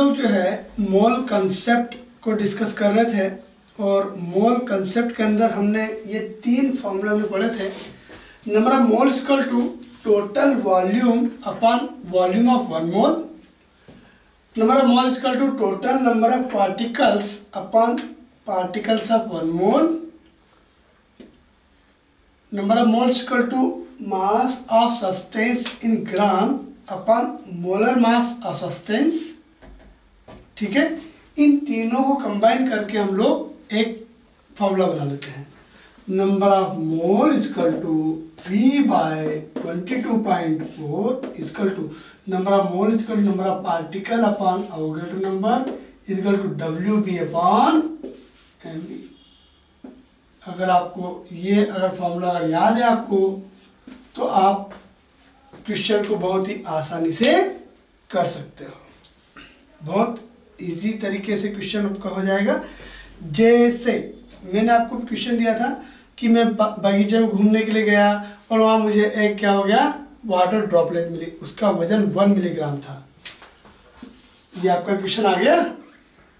लोग जो है मोल कंसेप्ट को डिस्कस कर रहे थे और मोल कंसेप्ट के अंदर हमने ये 3 फॉर्मूला में पढ़े थे। Number of mole equal to total volume upon volume of 1 mole. Number of mole equal to total number of particles upon particles of 1 mole. Number of moles equal to mass of substance in gram upon molar mass of substance. ठीक है, इन तीनों को combine करके हम लोग एक formula बना लेते हैं। Number of mole equal to V by 22.4 equal to number of mole equal to number of particle upon Avogadro number equal to WB upon MB। अगर आपको ये फॉर्मूला अगर याद है आपको, तो आप क्वेश्चन को बहुत ही आसानी से कर सकते हो। बहुत इजी तरीके से क्वेश्चन आपका हो जाएगा। जैसे मैंने आपको क्वेश्चन दिया था कि मैं बगीचे में घूमने के लिए गया और वहाँ मुझे एक क्या हो गया, वाटर ड्रॉपलेट मिली, उसका वजन 1 मिलीग्राम था। ये आपका क्वेश्चन आ गया।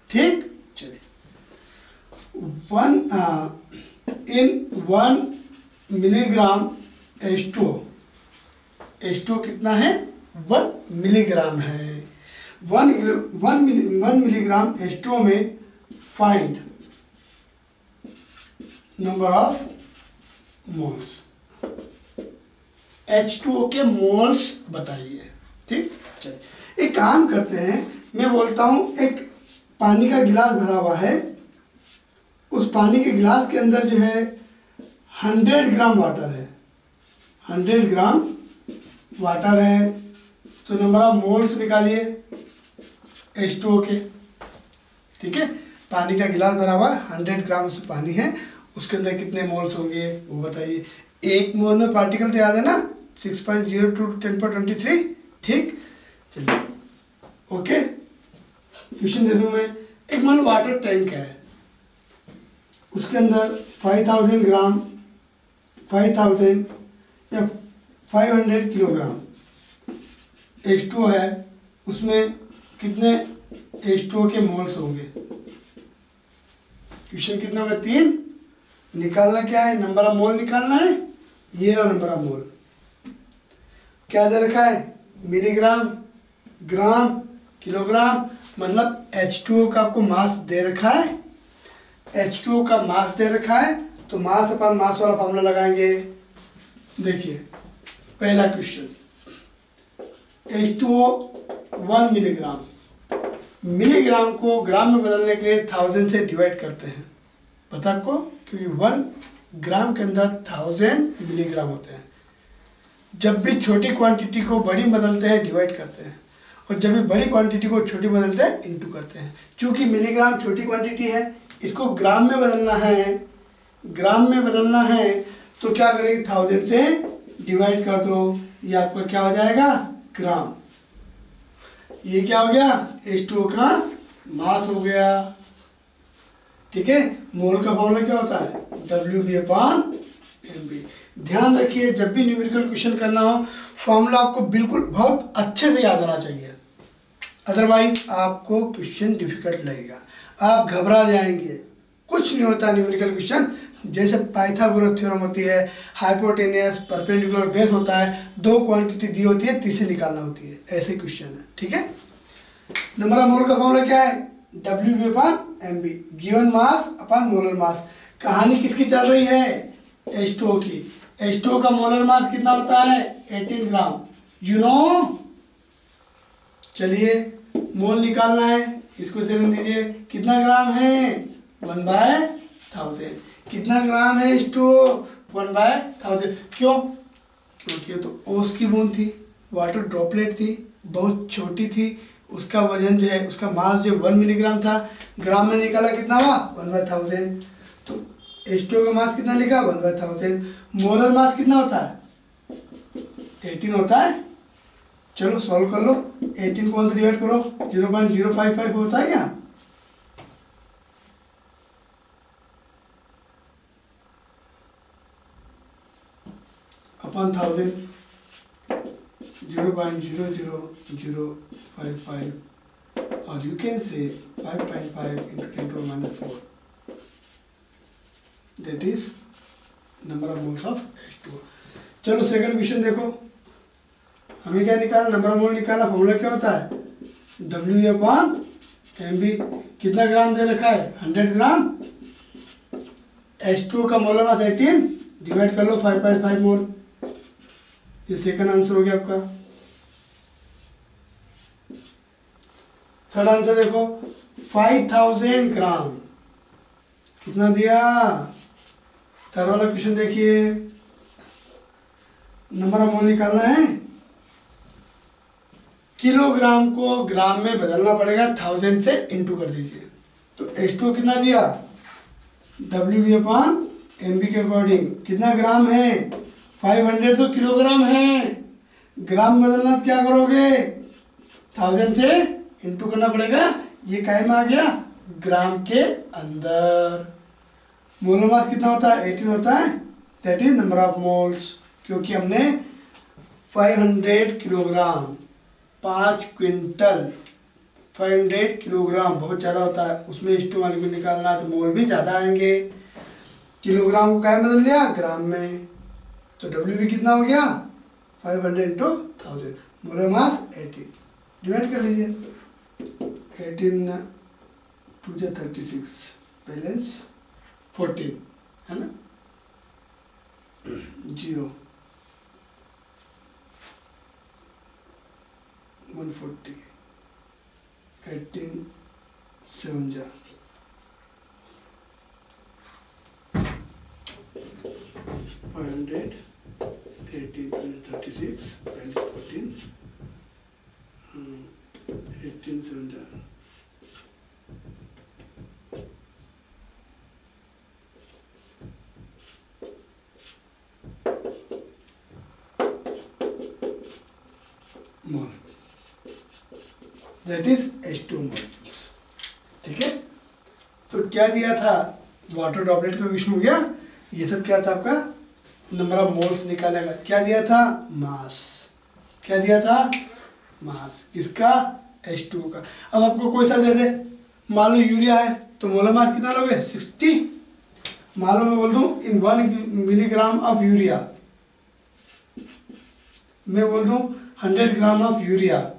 ठीक, चलिए। 1 मिलीग्राम H2O कितना है, 1 मिलीग्राम है। 1 मिलीग्राम H2O में find number of moles, H2O के मोल्स बताइए। ठीक, चलिए एक काम करते हैं, मैं बोलता हूं एक पानी का गिलास भरा हुआ है, उस पानी के गिलास के अंदर जो है 100 ग्राम वाटर है, 100 ग्राम वाटर है, तो नंबर ऑफ मोल्स निकालिए H2O के। ठीक है, पानी का गिलास भरा हुआ 100 ग्राम से पानी है, उसके अंदर कितने मोल्स होंगे वो बताइए। एक मोल में पार्टिकल तो याद है ना, 6.02 to 1023। ठीक, चलिए ओके। क्वेश्चन दे दूं मैं, एक मान लो वाटर टैंक है, उसके अंदर 5000 ग्राम 5000 या 500 किलोग्राम H2O है, उसमें कितने H2O के मोल्स होंगे। क्वेश्चन कितना होगा, 3। निकालना क्या है, नंबर ऑफ मोल निकालना है। ये रहा नंबर ऑफ मोल, क्या दे रखा है, मिलीग्राम, ग्राम, किलोग्राम, मतलब H2O का आपको मास दे रखा है। H2O का मास दे रखा है तो मास अपन मास वाला फॉर्मूला लगाएंगे। देखिए पहला क्वेश्चन, H2O 1 मिलीग्राम, मिलीग्राम को ग्राम में बदलने के लिए 1000 से डिवाइड करते हैं, पता आपको, क्योंकि 1 ग्राम के अंदर 1000 मिलीग्राम होते हैं। जब भी छोटी क्वांटिटी को बड़ी बदलते हैं डिवाइड करते हैं, और जब भी बड़ी क्वांटिटी को छोटी बदलते हैं इनटू करते हैं। चूंकि मिलीग्राम छोटी क्वांटिटी है, इसको ग्राम में बदलना है, ग्राम में बदलना है तो क्या करेंगे, 1000 से डिवाइड कर दो, ये आपका क्या हो जाएगा, ग्राम। ये क्या हो गया, H2O का मास हो गया। ठीक है, मोल का फॉर्मूला क्या होता है, WB अपॉन MB। ध्यान रखिए, जब भी न्यूमेरिकल क्वेश्चन करना हो, फॉर्मूला आपको बिल्कुल बहुत अच्छे से याद होना चाहिए, अदरवाइज आपको क्वेश्चन डिफिकल्ट लगेगा, आप घबरा जाएंगे। कुछ नहीं होता न्यूमेरिकल क्वेश्चन, जैसे पाइथागोरस थ्योरम होती है, हाइपोटेनियस, परपेंडिकुलर बेस होता है, 2 क्वांटिटी दी होती है, तीसरी निकालना होती है, ऐसे क्वेश्चन है। ठीक है, नंबर ऑफ मोल का फॉर्मूला क्या है, WB upon MB, given mass upon molar मास। कहानी किसकी चल रही है, H2O की। H2O का मोलर मास कितना होता है, 18 ग्राम, यू नो। चलिए मोल निकालना है, इसको से दीजिए, कितना ग्राम है, 1/1000। कितना ग्राम है H2O, 1/1000। क्यों, क्योंकि तो ओस की बूंद थी, वाटर ड्रॉपलेट थी, बहुत छोटी थी, उसका वजन जो है, उसका मास जो 1 मिलीग्राम था, ग्राम में निकाला कितना हुआ, 1/1000। तो H2O का मास कितना लिखा, 1/1000। मोलर मास कितना होता है, 18 होता है। चलो सॉल्व कर लो, 18 को 1 से डिवाइड करो, 0.055 होता है क्या, अपॉन 1000, 0.00055 और you can say 5.5 into 10 to the minus 4, that is number of moles of H2O. चलो सेकंड क्वेश्चन देखो, हमें क्या निकालना, नंबर ऑफ मोल निकालना। फॉर्मूला क्या होता है, W/MB। कितना ग्राम दे रखा है, 100 ग्राम। H2O का मोलर मास 18, डिवाइड कर लो 5.5 मोल। ये सेकंड आंसर हो गया आपका। थर्ड आंसर देखो, 5000 ग्राम। कितना दिया, थर्ड वाला क्वेश्चन देखिए, नंबर ऑफ मोल निकालना है। किलोग्राम को ग्राम में बदलना पड़ेगा, 1000 से इंटू कर दीजिए। तो H2O कितना दिया, W/MB के अकॉर्डिंग कितना ग्राम है, 500 तो किलोग्राम है। ग्राम बदलना क्या करोगे, 1000 से इंटू करना पड़ेगा। ये काहे में आ गया, ग्राम के अंदर। मोलर मास कितना होता है, 18 होता है, that is number of moles. क्योंकि हमने 500 किलोग्राम, 5 क्विंटल, 500 किलोग्राम बहुत ज़्यादा होता है, उसमें H2O मॉलिक्यूल निकालना है तो मोल भी ज़्यादा आएंगे। किलोग्राम को क्या बदल दिया, ग्राम में। तो W भी कितना हो गया, 500 into 1000। मोलर मास 18, डिवाइड कर लीजिए। 18 2 जा 36, बैलेंस 14 है ना, 0 140, 18 7 जा 500, 18 36, 14, 18 7 जा मोल, दैट इज H2O मॉलिक्यूल्स। ठीक है, तो क्या दिया था, वाटर ड्रॉपलेट का क्वेश्चन हो गया। ये सब क्या था आपका, नंबर ऑफ मोल्स निकालेगा। क्या दिया था, मास। क्या दिया था, मास। किसका, H2O का। अब आपको कोई सा दे दे, मान लो यूरिया है, तो मोलर मास कितना लोगे, 60। मान लो मैं बोल दूं इन 1 मिलीग्राम ऑफ यूरिया, मैं बोल दूं 100 ग्राम ऑफ यूरिया,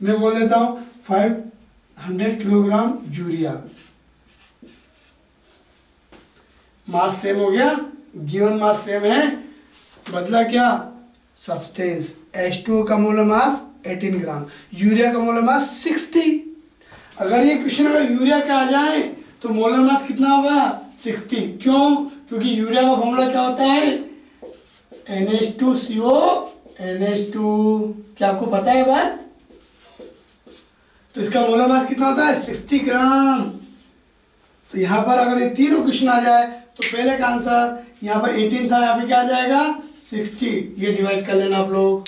मैं बोल देता हूं 500 किलोग्राम यूरिया। मास सेम हो गया, गिवन मास सेम है, बदला क्या, सब्सटेंस। H2O का मोलर मास 18 ग्राम, यूरिया का मोलर मास 60। अगर ये क्वेश्चन अगर यूरिया का आ जाए तो मोलर मास कितना होगा, 60। क्यों, क्योंकि यूरिया का फॉर्मूला क्या होता है, NH2CO NH2। क्या आपको पता है बात, तो इसका मोलर मास कितना होता है, 60 ग्राम। तो यहाँ पर अगर ये तीनों क्वेश्चन आ जाए तो पहले का आंसर यहाँ पर 18 था, यहाँ पे क्या आ जाएगा, 60। ये डिवाइड कर लेना आप लोग।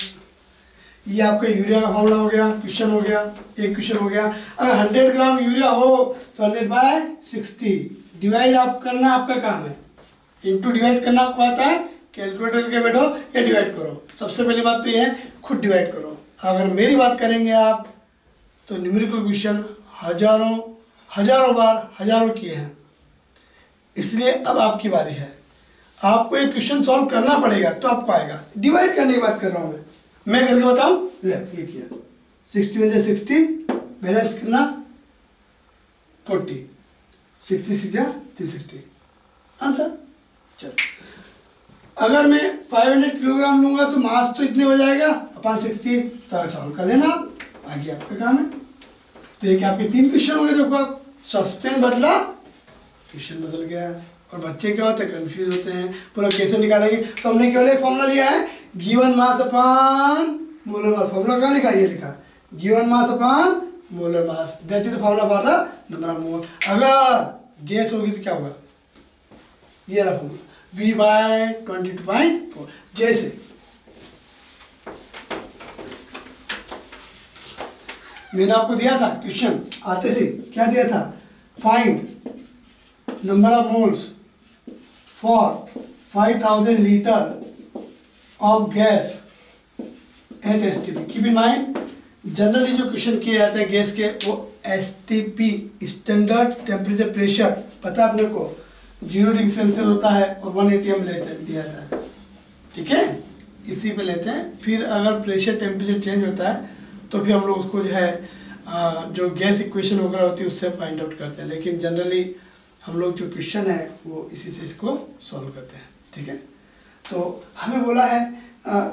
ये आपका यूरिया का फॉर्मूला हो गया, क्वेश्चन हो गया, एक क्वेश्चन हो गया। अगर 100 ग्राम यूरिया हो तो 100/60 डिवाइड आप करना आपका काम है, इंटू डिवाइड करना आपको आता है, कैलकुलेटर के बैठो या डिवाइड करो। सबसे पहली बात तो ये है, खुद डिवाइड करो। अगर मेरी बात करेंगे आप तो न्यूमेरिकल क्वेश्चन हजारों बार हजारों किए हैं, इसलिए अब आपकी बारी है। आपको एक क्वेश्चन सॉल्व करना पड़ेगा तो आपको आएगा। डिवाइड करने की बात कर रहा हूँ मैं करके बताऊँ। ले ये किया, 60 × 60, बैलेंस कितना, 40, 66 × 360, आंसर। चलो, अगर मैं 500 किलोग्राम लूंगा तो मास तो इतने हो जाएगा अपन 60, तो सॉल्व कर लेना आप, आगे आपका काम है। तो ये आपके 3 क्वेश्चन हो गए। देखो आप, सब्सटेंस बदला, क्वेश्चन बदल गया। और बच्चे क्या होते हैं, कंफ्यूज होते हैं, पूरा कैसे निकालेंगे। तो हमने केवल एक फॉर्मूला दिया है, गिवन मास अपॉन मोलर मास। फॉर्मूला कहाँ लिखा है, ये लिखा, given mass upon molar mass, that is the formula for the number of मोल। अगर गैस होगी तो क्या होगा, ये रहा फॉर्मूला, V/22.4। जैसे मैंने आपको दिया था क्वेश्चन आते से, क्या दिया था, find number of moles for 5000 litre of gas at STP। Keep in mind generally जो क्वेश्चन किए जाते हैं गैस के वो STP स्टैंडर्ड टेम्परेचर प्रेशर, पता है अपने को 0 डिग्री सेल्सियस होता है और 1 atm दिया जाता है, ठीक है, इसी पे लेते हैं। फिर अगर प्रेशर टेम्परेचर चेंज होता है तो फिर हम लोग उसको जो है जो गैस इक्वेशन वगैरह होती है उससे फाइंड आउट करते हैं, लेकिन जनरली हम लोग जो क्वेश्चन है वो इसी से इसको सॉल्व करते हैं, ठीक है। तो हमें बोला है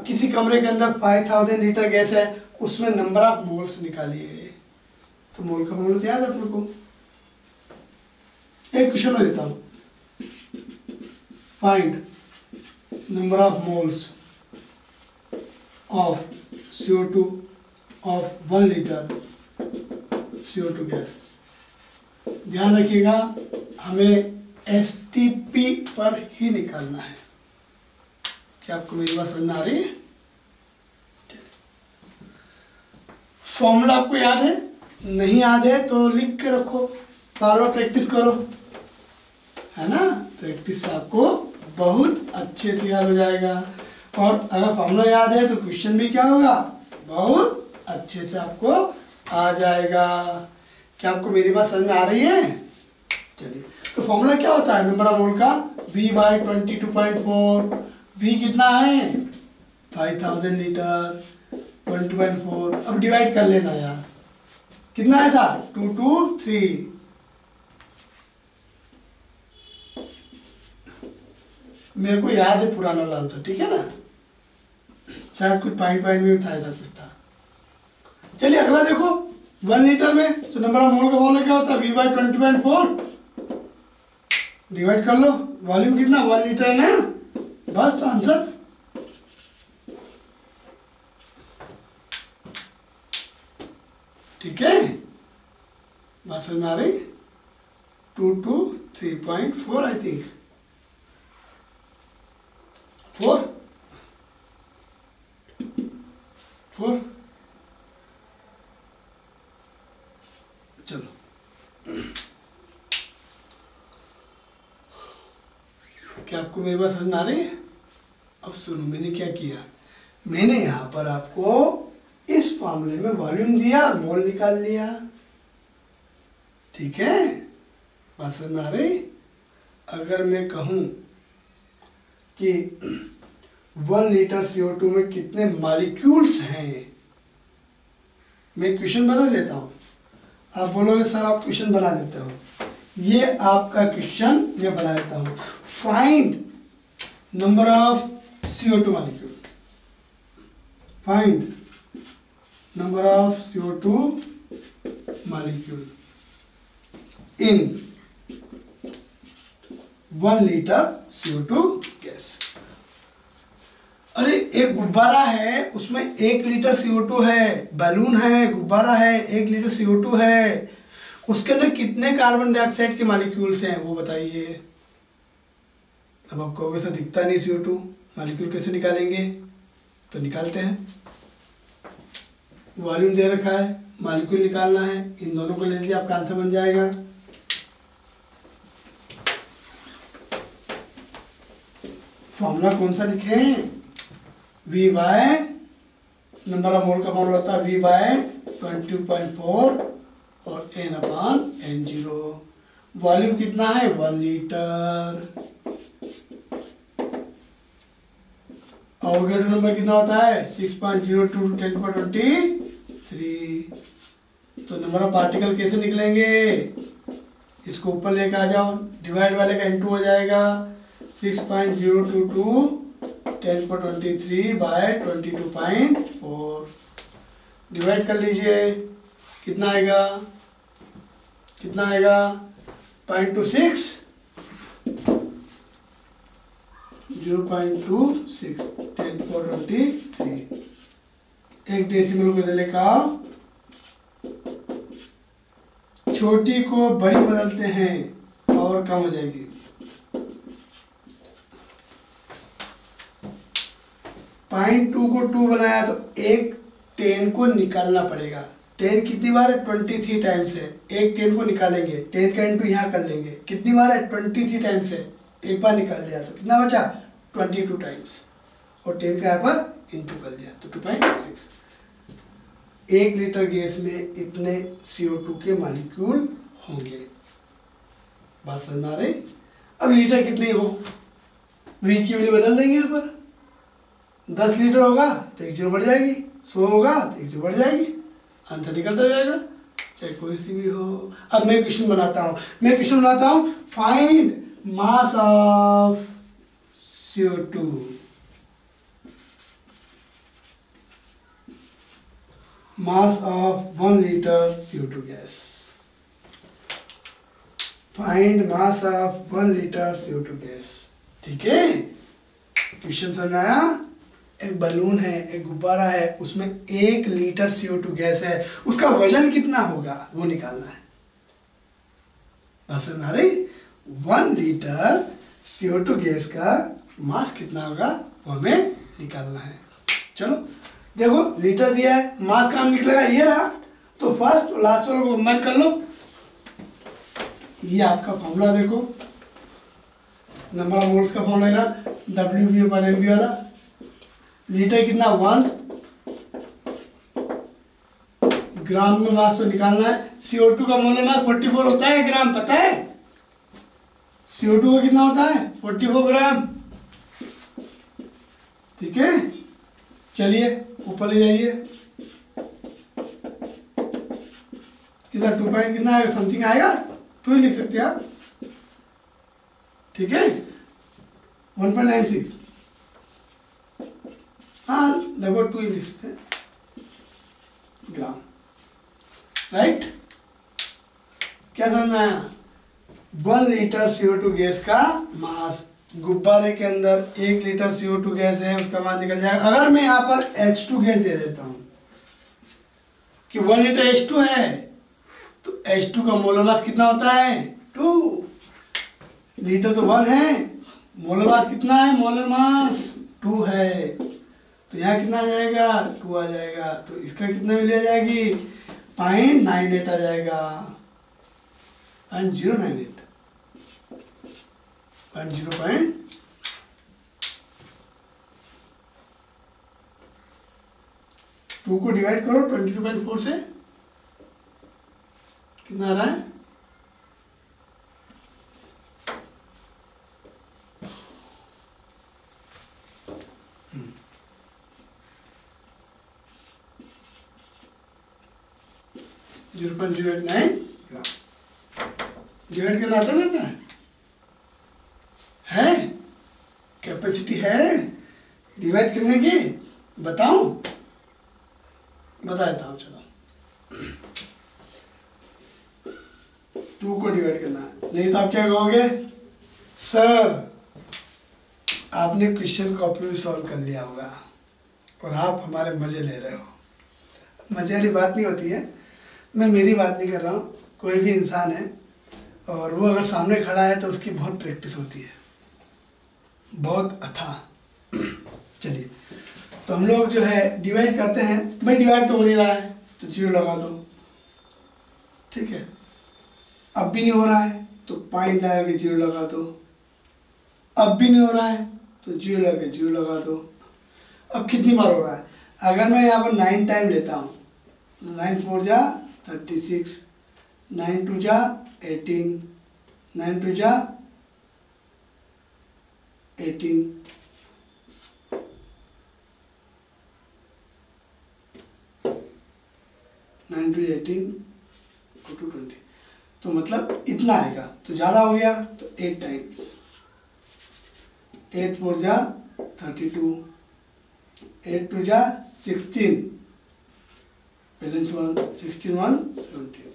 किसी कमरे के अंदर 5000 लीटर गैस है, उसमें नंबर ऑफ मोल्स निकालिए। तो मोल का फॉर्मूला याद है अपने को, एक क्वेश्चन में देता हूँ, find number of moles of CO2 of 1 litre CO2 gas. ध्यान रखिएगा हमें STP पर ही निकालना है। क्या आपको मेरी बात समझ में आ रही है? फॉर्मूला आपको याद है? नहीं याद है तो लिख के रखो, बार बार प्रैक्टिस करो, है ना। प्रैक्टिस से आपको बहुत अच्छे से याद हो जाएगा, और अगर फॉर्मूला याद है तो क्वेश्चन भी क्या होगा, बहुत अच्छे से आपको आ जाएगा। क्या आपको मेरी बात समझ में आ रही है? चलिए, तो फॉर्मूला क्या होता है नंबर ऑफ मोल का, V/22.4। V कितना है 5000 लीटर, 20.4। अब डिवाइड कर लेना यार, कितना आया था 223। मेरे को याद है पुराना आंसर, ठीक है ना, शायद कुछ पॉइंट में था, ऐसा कुछ था। चलिए अगला देखो, 1 लीटर में तो नंबर ऑफ मोल का फॉर्मूला क्या होता है, V/20.4 डिवाइड कर लो, वॉल्यूम कितना 1 लीटर है ना, बस तो आंसर। ठीक है, बात समझ में आ रही, 223.4 आई थिंक 4 चलो क्या आपको मेरी बात समझ में आ रही है? अब सुनो, मैंने क्या किया, मैंने यहाँ पर आपको इस फॉर्मूले में वॉल्यूम दिया और मोल निकाल लिया, ठीक है, बात समझ में आ रही। अगर मैं कहूँ कि 1 लीटर CO2 में कितने मॉलिक्यूल्स हैं, मैं क्वेश्चन बना देता हूँ, आप बोलोगे सर आप क्वेश्चन बना देते हो, ये आपका क्वेश्चन मैं बना देता हूँ। Find number of CO2 molecule, find number of CO2 molecule in 1 litre CO2 gas. अरे एक गुब्बारा है, उसमें 1 लीटर CO2 है, बैलून है, गुब्बारा है, 1 लीटर CO2 है, उसके अंदर कितने कार्बन डाइऑक्साइड के मॉलिक्यूल्स हैं वो बताइए। अब आप कहोगे सर दिखता नहीं CO2 मॉलिक्यूल कैसे निकालेंगे, तो निकालते हैं, वॉल्यूम दे रखा है, मॉलिक्यूल निकालना है, इन दोनों को ले लीजिए, आपका आंसर बन जाएगा। फॉर्मूला कौन सा लिखें, V बाय नंबर ऑफ मोल का फॉर्मूला होता है V/20.4 और N/N0। वॉल्यूम कितना है 1 लीटर, अवोगाड्रो नंबर कितना होता है 6.02 × 10⁻23। तो नंबर ऑफ पार्टिकल कैसे निकलेंगे, इसको ऊपर लेकर आ जाओ, डिवाइड वाले का इनटू हो जाएगा, 6.022 10⁻23 बाय 22.4 डिवाइड कर लीजिए, कितना आएगा 0.26 0.26 10⁻23। एक डेसिमल को ले का छोटी को बड़ी बदलते हैं और कम हो जाएगी। 0.2 को 2 बनाया तो एक 10 को निकालना पड़ेगा। 10 कितनी बार है 23 टाइम्स है, एक 10 को निकालेंगे, 10 का इंटू यहाँ कर लेंगे, कितनी बार है 23 टाइम्स है, एक बार निकाल लिया तो कितना बचा 22 टाइम्स, और 10 का यहाँ पर इंटू कर लिया तो 2.6। 1 लीटर गैस में इतने CO2 के मॉलिक्यूल होंगे। बात समझ में आ रही? अब लीटर कितने हो, V की वैल्यू बदल देंगे यहाँ पर। 10 लीटर होगा तो 1 जीरो बढ़ जाएगी, 100 होगा तो 1 जीरो बढ़ जाएगी, आंसर निकलता जाएगा, चाहे कोई सी भी हो। अब मैं क्वेश्चन बनाता हूँ, find mass of CO2। Mass of 1 litre CO2 gas. Find mass of 1 litre CO2 gas. ठीक है, क्वेश्चन समझ में आया? एक बलून है, एक गुब्बारा है, उसमें 1 लीटर CO2 गैस है, उसका वजन कितना होगा वो निकालना है। बात समझ में आ रही? 1 लीटर CO2 गैस का मास कितना होगा वो हमें निकालना है। चलो देखो, लीटर दिया है, मास का हम निकलेगा ये रहा, तो फर्स्ट और लास्ट वाले को कंबाइन कर लो। ये आपका फॉर्मूला देखो, नंबर ऑफ मोल्स का फॉर्मूला है ना, WB/MB वाला। लीटर कितना 1 ग्राम में मास तो निकालना है। CO2 का मोलर मास 44 होता है ग्राम, पता है? CO2 का कितना होता है? 44 ग्राम। ठीक है, चलिए ऊपर ले जाइए। कितना 2 पॉइंट कितना आएगा, समथिंग आएगा, 2 ही लिख सकते हैं आप। ठीक है, 1.96, हाँ लगभग 2 ही लिख सकते हैं ग्राम। राइट, क्या समझ में आया? 1 लीटर CO2 गैस का मास, गुब्बारे के अंदर 1 लीटर CO2 गैस है, उसका मास निकल जाएगा। अगर मैं यहाँ पर H2 गैस दे देता हूँ कि 1 लीटर H2 है, तो H2 का मोलर मास कितना होता है? 2। लीटर तो 1 है, मोलर मास कितना है? मोलर मास 2 है, तो यहाँ कितना आ जाएगा? 2 आ जाएगा। तो इसका कितना मिल जाएगी? 0.98 आ जाएगा, 0.098, 2 को डिवाइड करो 22.4 से, कितना आ रहा है? $0.089 ग्राम। डिवाइड करना आता रहता है? कैपेसिटी है डिवाइड करने की? बताऊं? बता देता हूं, चलो। 2 को डिवाइड करना है, नहीं तो आप क्या कहोगे? सर आपने क्वेश्चन कॉपी में सॉल्व कर लिया होगा और आप हमारे मजे ले रहे हो। मजे वाली बात नहीं होती है, मैं मेरी बात नहीं कर रहा हूँ। कोई भी इंसान है और वो अगर सामने खड़ा है तो उसकी बहुत प्रैक्टिस होती है, बहुत अथाह। चलिए, तो हम लोग जो है डिवाइड करते हैं। भाई डिवाइड तो हो नहीं रहा है तो 0 लगा दो। ठीक है, अब भी नहीं हो रहा है तो पॉइंट लगा के 0 लगा दो। अब भी नहीं हो रहा है तो 0 लगा के 0 लगा दो। अब कितनी बार हो रहा है? अगर मैं यहाँ पर 9 टाइम लेता हूँ, 9 4 जा 36, 9 2 जा 18, 9 2 जा 18, 9 2 18 2 20, तो मतलब इतना आएगा। तो ज़्यादा हो गया तो 8 टाइम, 8 4 जा 32, 8 2 जा 16, बैलेंस 1, 16 1 17।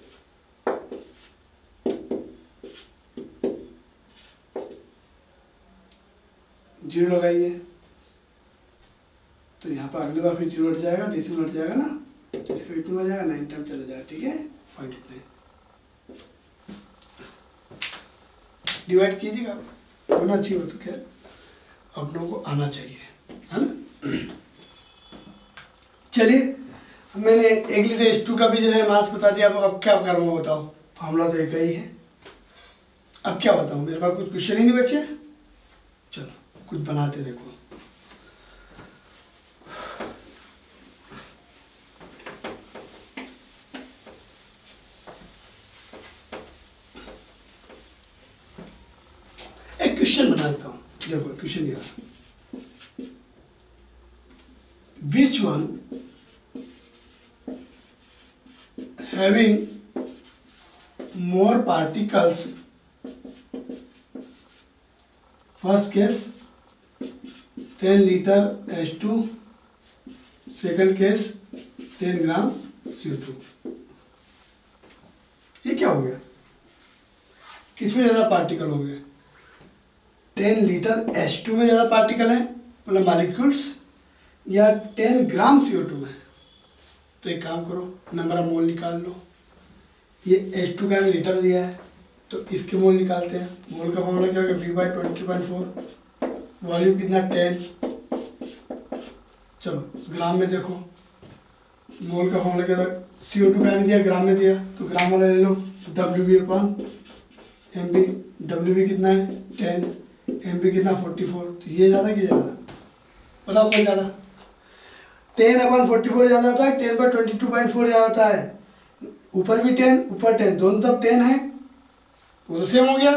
जीरो लगाइए तो यहाँ पर अगली बार फिर 0 हट जाएगा, डेसिमल हट जाएगा ना, तो इसका कितना हो जाएगा? 9 टाइम चला जाएगा। ठीक है, पॉइंट इतने डिवाइड कीजिएगा, होना चाहिए वो तो खैर आप लोगों को आना चाहिए, है ना। चलिए, मैंने 1 लीटर H2 का भी जो है मास बता दिया। अब क्या करूँगा बताओ? फार्मूला तो एक ही है। अब क्या बताऊँ, मेरे पास कुछ क्वेश्चन ही नहीं बचे। चलो कुछ बनाते देखो। क्वेश्चन बनाता हूँ, देखो क्वेश्चन ये which one having more particles, first case 10 litre H2, second case 10 gram CO2। ये क्या हो गया, किसमें ज़्यादा पार्टिकल हो गए? 10 लीटर H2 में ज़्यादा पार्टिकल है मतलब मॉलिक्यूल्स, या 10 ग्राम CO2 में है? तो एक काम करो, नंबर ऑफ मोल निकाल लो। ये H2 का लीटर दिया है तो इसके मोल निकालते हैं। मोल का फॉर्मूला क्या होगा, V/20.4, वॉल्यूम कितना 10। चलो ग्राम में देखो, मोल का फॉर्मूला क्या होगा, CO2 का दिया ग्राम में दिया तो ग्राम वाला ले लो, WB/MB, WB कितना है 10, MB कितना 44, तो ये ज़्यादा कि ज़्यादा, बताओ कौन ज़्यादा? 10/44 ज़्यादा होता है, 10/22.4 ज़्यादा होता है। ऊपर भी 10 ऊपर 10 दोनों तरफ 10 है, वो तो सेम हो गया।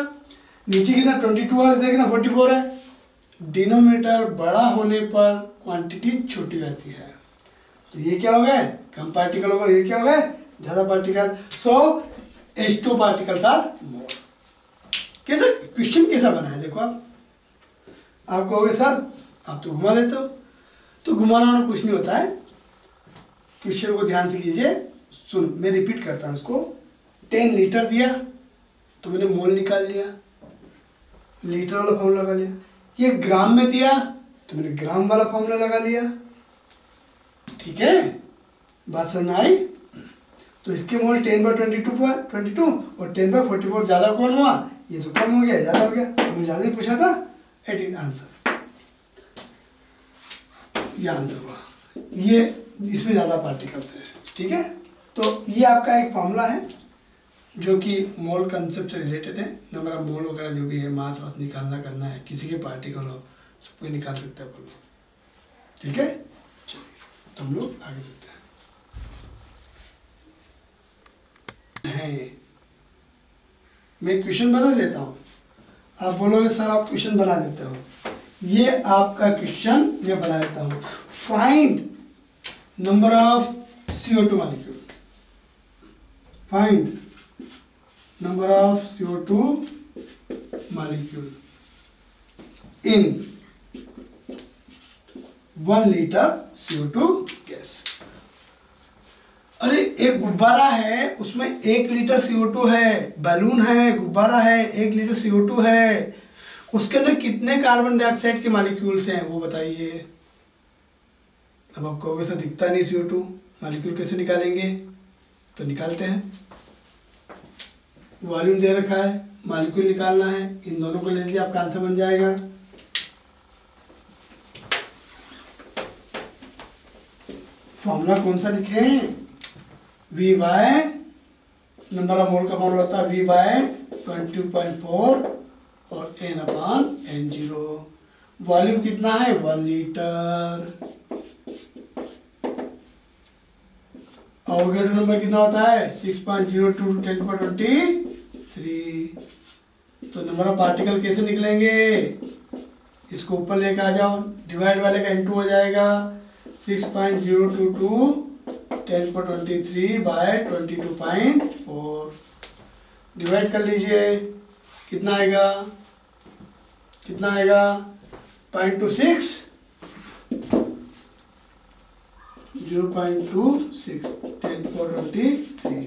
नीचे कितना 22 और इधर कितना 44 है। डिनोमिनेटर बड़ा होने पर क्वांटिटी छोटी रहती है, तो ये क्या हो गए, कम पार्टिकल होगा, ये क्या हो गए, ज़्यादा particle. So H2 particles are more. कैसे क्वेश्चन कैसा बना है देखो, आप कहोगे सर आप तो घुमा देते हो, तो घुमाना कुछ नहीं होता है। क्वेश्चन को ध्यान से कीजिए, सुनो मैं रिपीट करता हूँ इसको। 10 लीटर दिया तो मैंने मोल निकाल लिया, लीटर वाला फॉर्मूला लगा लिया। ये ग्राम में दिया तो मैंने ग्राम वाला फॉर्मूला लगा लिया, ठीक है, बात समझ आई? तो इसके मोल 10/22 और 10/44 ज़्यादा कौन हुआ, ये तो कम हो गया, ज़्यादा हो गया, हमें ज़्यादा ही पूछा था। इट इज आंसर, ये आंसर हुआ, ये इसमें ज़्यादा पार्टिकल्स है, ठीक है। तो ये आपका एक फॉर्मूला है जो कि मोल कंसेप्ट से रिलेटेड है। नंबर ऑफ मोल वगैरह जो भी है, मास वास निकालना करना है, किसी के पार्टिकल हो सबको निकाल सकते हैं अपन लोग, ठीक है। चलिए तो हम लोग आगे चलते हैं। मैं क्वेश्चन बना देता हूँ, आप बोलोगे सर आप क्वेश्चन बना देते हो, ये आपका क्वेश्चन मैं बना देता हूँ। Find number of CO2 molecule, find number of CO2 molecule in 1 liter CO2 gas. अरे एक गुब्बारा है उसमें 1 लीटर CO2 है, बैलून है, गुब्बारा है, 1 लीटर CO2 है, उसके अंदर कितने कार्बन डाइऑक्साइड के मॉलिक्यूल्स हैं वो बताइए। अब आप कहोगे सर दिखता नहीं CO2 मॉलिक्यूल कैसे निकालेंगे, तो निकालते हैं। वॉल्यूम दे रखा है, मॉलिक्यूल निकालना है, इन दोनों को ले लीजिए, आपका आंसर बन जाएगा। फॉर्मूला कौन सा लिखें, V बाय नंबर ऑफ मोल का फॉर्मूला होता है V/22.4 और N/N0। वॉल्यूम कितना है 1 लीटर, अवोगाड्रो नंबर कितना होता है 6.02 × 10⁻23। तो नंबर ऑफ पार्टिकल कैसे निकलेंगे, इसको ऊपर लेकर आ जाओ, डिवाइड वाले का इनटू हो जाएगा, 6.022 × 10⁻23/22.4 डिवाइड कर लीजिए, कितना आएगा, कितना आएगा 0.26 0.26 10⁻23।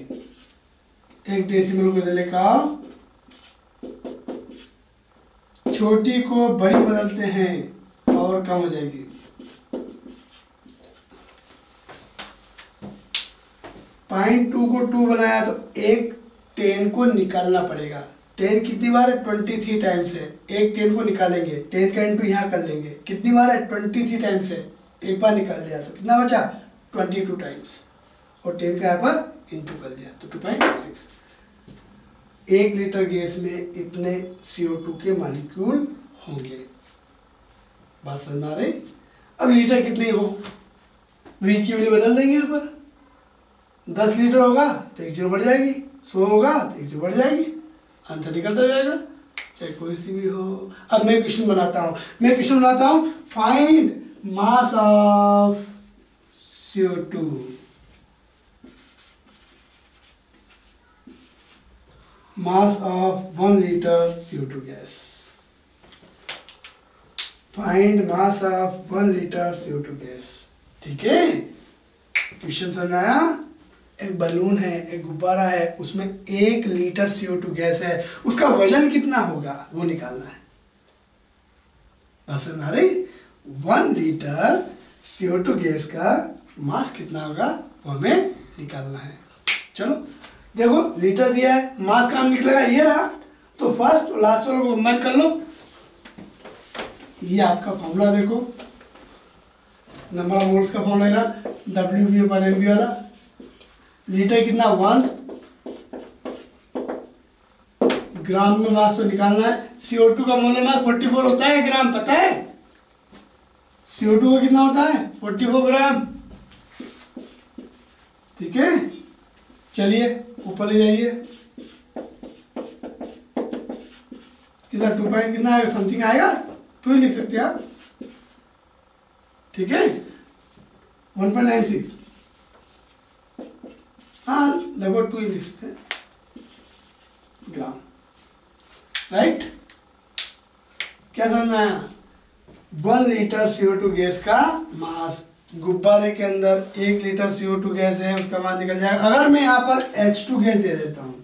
एक डेसिमल को बदले का, छोटी को बड़ी बदलते हैं और कम हो जाएगी। 0.2 को 2 बनाया तो एक 10 को निकालना पड़ेगा। 10 कितनी बार है 23 टाइम्स है, एक 10 को निकालेंगे, 10 का इंटू यहाँ कर लेंगे, कितनी बार है 23 टाइम्स है, एक बार निकाल लिया तो कितना बचा 22 टाइम्स, और 10 का यहाँ पर इंटू कर लिया तो 2.6। 1 लीटर गैस में इतने CO2 के मॉलिक्यूल होंगे, बात समझ आ रही। अब लीटर कितने हो, V की वैल्यू बदल देंगे यहाँ पर, 10 लीटर होगा तो 1 जीरो बढ़ जाएगी, 100 होगा तो 1 जीरो बढ़ जाएगी, आंसर निकलता जाएगा। चाहे कोई सी भी हो। अब मैं क्वेश्चन बनाता हूँ, find mass of CO2। Mass of 1 litre CO2 gas. Find mass of 1 litre CO2 gas. ठीक है, क्वेश्चन समझ में आया? एक बलून है, एक गुब्बारा है, उसमें 1 लीटर CO2 गैस है, उसका वजन कितना होगा वो निकालना है। बात समझ में आ रही? 1 लीटर CO2 गैस का मास कितना होगा वो हमें निकालना है। चलो देखो, लीटर दिया है, मास काम निकलेगा ये रहा। तो फर्स्ट और लास्ट वालों को कंबाइन कर लो। ये आपका फॉर्मूला देखो, नंबर ऑफ मोल्स का फॉर्मूला है ना, WB/MB वाला। लीटर कितना 1 ग्राम में मास तो निकालना है। CO2 का मोलर मास 44 होता है ग्राम, पता है? CO2 का कितना होता है? 44 ग्राम। ठीक है, चलिए ऊपर ले जाइए। कितना 2 पॉइंट कितना आएगा, समथिंग आएगा, 2 ही लिख सकते हैं आप। ठीक है, 1.96, हाँ लगभग 2 ही लिख सकते हैं ग्राम। राइट, क्या समझ में आया? 1 लीटर CO2 गैस का मास, गुब्बारे के अंदर 1 लीटर CO2 गैस है, उसका मास निकल जाएगा। अगर मैं यहाँ पर H2 गैस दे देता हूँ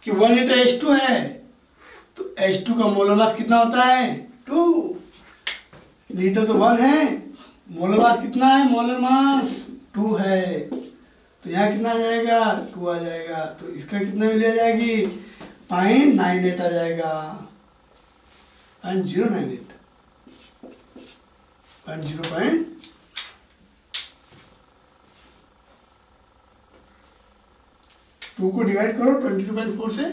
कि 1 लीटर H2 है, तो H2 का मोलर मास कितना होता है? 2। लीटर तो 1 है, मोलर मास कितना है? मोलर मास 2 है, तो यहाँ कितना आ जाएगा? 2 आ जाएगा। तो इसका कितना मिल जाएगी? 0.98 आ जाएगा। 0.098 2 को डिवाइड करो 22.4 से,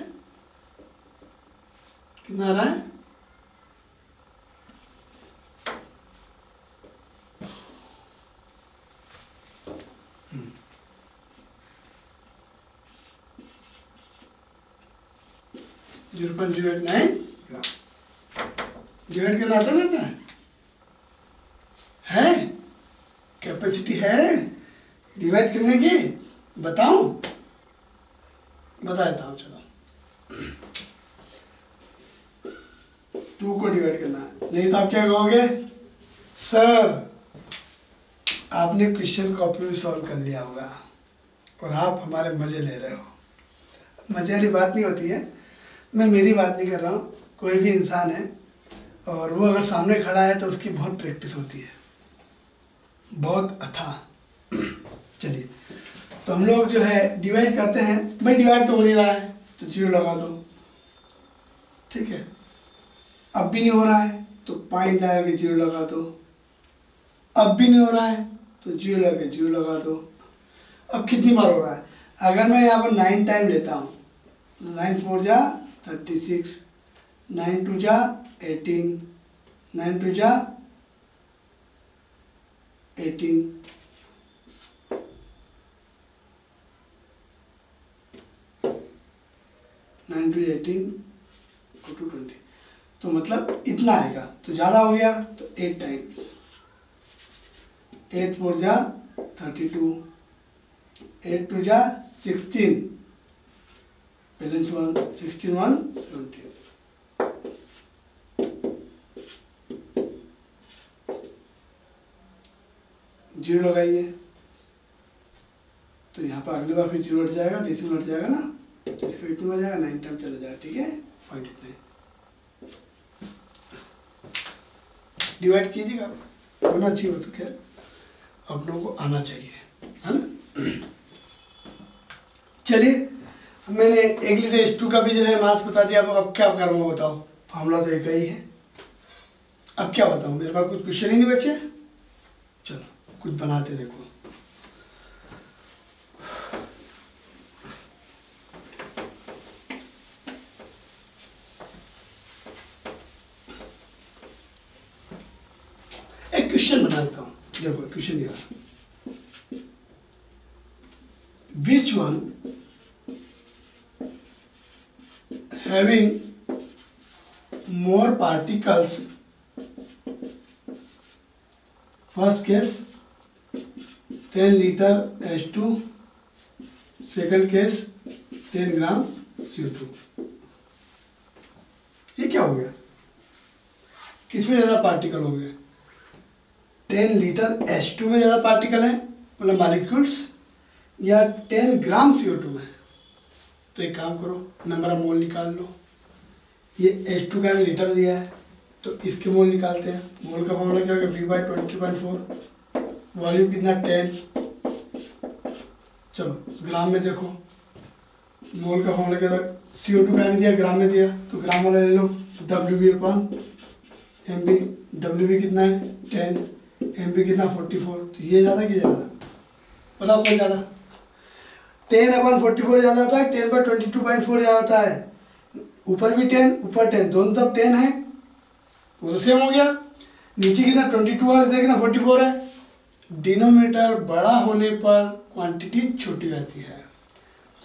कितना आ रहा है? (0.089 ग्राम। डिवाइड करना आता रहता है? कैपेसिटी है डिवाइड करने की? बताऊं? बता देता हूँ, चलो। 2 को डिवाइड करना है, नहीं तो आप क्या कहोगे? सर आपने क्वेश्चन कॉपी में सॉल्व कर लिया होगा और आप हमारे मजे ले रहे हो। मजे वाली बात नहीं होती है, मैं मेरी बात नहीं कर रहा हूँ। कोई भी इंसान है और वो अगर सामने खड़ा है तो उसकी बहुत प्रैक्टिस होती है, बहुत अथाह। चलिए, तो हम लोग जो है डिवाइड करते हैं। भाई डिवाइड तो हो नहीं रहा है तो 0 लगा दो। ठीक है, अब भी नहीं हो रहा है तो पॉइंट लगा के 0 लगा दो। अब भी नहीं हो रहा है तो 0 लगा के 0 लगा दो। अब कितनी बार हो रहा है? अगर मैं यहाँ पर 9 टाइम लेता हूँ, 9 4 जा 36, 9 2 जा 18, 9 2 जा 18, 9 2 18 2 20, तो मतलब इतना आएगा। तो ज़्यादा हो गया तो 8 टाइम, 8 4 जा 32, 8 2 जा 16, बैलेंस 1, 16 1 17। जीरो लगाइए तो यहाँ पर अगली बार फिर 0 हट जाएगा, डेसिमल हट जाएगा ना, तो इसका कितना हो जाएगा? 9 टाइम चला जाएगा। ठीक है, पॉइंट इतना है। डिवाइड कीजिएगा, होना चाहिए, तो खैर आप लोगों को आना चाहिए, है ना। चलिए, मैंने 1 लीटर H2 का भी जो है मास बता दिया। अब क्या करूँगा बताओ? फॉर्मूला तो एक ही है। अब क्या बताऊँ, मेरे पास कुछ क्वेश्चन ही नहीं बचे। चलो कुछ बनाते देखो। एक क्वेश्चन बना देता हूँ, देखो क्वेश्चन ये रहा। Which one having more particles, first case 10 liter H2, second case 10 gram CO2। ये क्या हो गया, किसमें ज़्यादा पार्टिकल हो गए? 10 लीटर H2 में ज़्यादा पार्टिकल है मतलब मॉलिक्यूल्स, या 10 ग्राम CO2 में है? तो एक काम करो, नंबर ऑफ मोल निकाल लो। ये H2 का लीटर दिया है तो इसके मोल निकालते हैं। मोल का फॉर्मूला क्या होगा, V/20.4, वॉल्यूम कितना 10। चलो ग्राम में देखो, मोल का फॉर्मूला क्या था, CO2 का दिया ग्राम में दिया तो ग्राम वाला ले लो, WB/MB। WB कितना है 10, MB कितना 44, तो ये ज़्यादा कि ज़्यादा, बताओ कौन ज़्यादा? 10/44 ज़्यादा होता है, 10/22.4 ज़्यादा होता है। ऊपर भी 10 ऊपर 10, दोनों तरफ 10 है, वो तो सेम हो गया। नीचे कितना 22 और इधर कितना 44 है। डिनोमिनेटर बड़ा होने पर क्वांटिटी छोटी रहती है,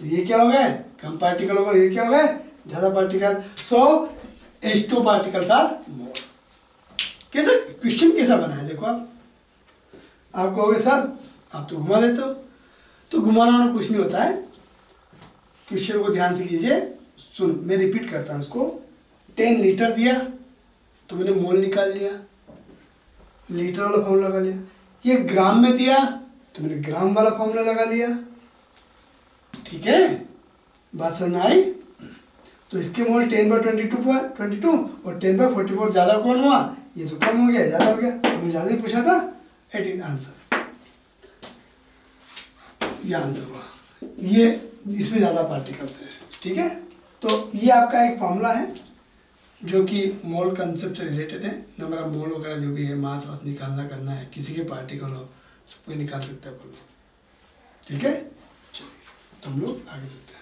तो ये क्या हो गए, कम पार्टिकल होगा, ये क्या हो गए, ज़्यादा particle. So H2 particles are more. कैसे क्वेश्चन कैसा बना है देखो, आप कहोगे सर आप तो घुमा देते हो, तो घुमाना कुछ नहीं होता है। क्वेश्चन को ध्यान से लीजिए, सुन मैं रिपीट करता हूँ इसको। 10 लीटर दिया तो मैंने मोल निकाल लिया, लीटर वाला फॉर्मूला लगा लिया। ये ग्राम में दिया तो मैंने ग्राम वाला फॉर्मूला लगा लिया। ठीक है, बात समझ में आई? तो इसके मोल 10/22 और 10/44 ज़्यादा कौन हुआ, ये तो कम हो गया, ज़्यादा हो गया। हमें ज़्यादा ही पूछा था, इट इज आंसर, ये आंसर हुआ। ये इसमें ज़्यादा पार्टिकल्स हैं। ठीक है, तो ये आपका एक फॉर्मूला है जो कि मोल कंसेप्ट से रिलेटेड है। नंबर ऑफ मोल वगैरह जो भी है, मास वास निकालना करना है, किसी के पार्टिकल हो सबको निकाल सकते हैं अपन लोग। ठीक है, चलिए तो हम लोग आगे चलते हैं।